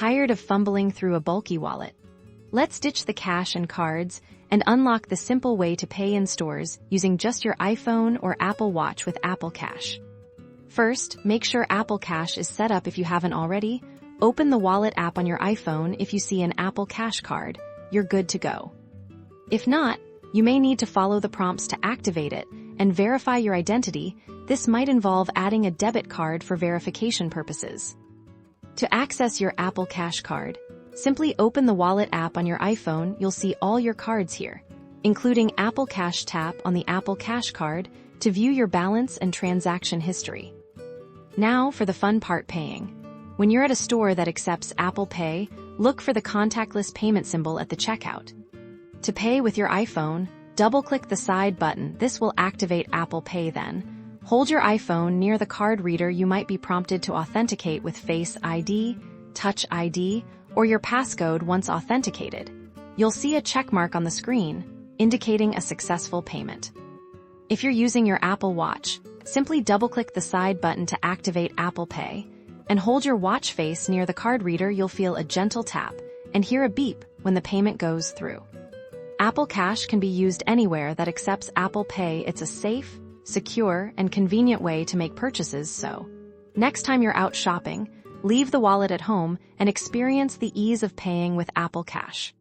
Tired of fumbling through a bulky wallet? Let's ditch the cash and cards and unlock the simple way to pay in stores using just your iPhone or Apple Watch with Apple Cash. First, make sure Apple Cash is set up if you haven't already. Open the Wallet app on your iPhone. If you see an Apple Cash card, you're good to go. If not, you may need to follow the prompts to activate it and verify your identity. This might involve adding a debit card for verification purposes. To access your Apple Cash card, simply open the Wallet app on your iPhone. You'll see all your cards here, including Apple Cash. Tap on the Apple Cash card to view your balance and transaction history. Now for the fun part, paying. When you're at a store that accepts Apple Pay, look for the contactless payment symbol at the checkout. To pay with your iPhone, double-click the side button. This will activate Apple Pay. Then, hold your iPhone near the card reader. You might be prompted to authenticate with Face ID, Touch ID, or your passcode. Once authenticated, you'll see a checkmark on the screen, indicating a successful payment. If you're using your Apple Watch, simply double-click the side button to activate Apple Pay, and hold your watch face near the card reader. You'll feel a gentle tap and hear a beep when the payment goes through. Apple Cash can be used anywhere that accepts Apple Pay. It's a safe, secure, and convenient way to make purchases. So, next time you're out shopping, leave the wallet at home and experience the ease of paying with Apple Cash.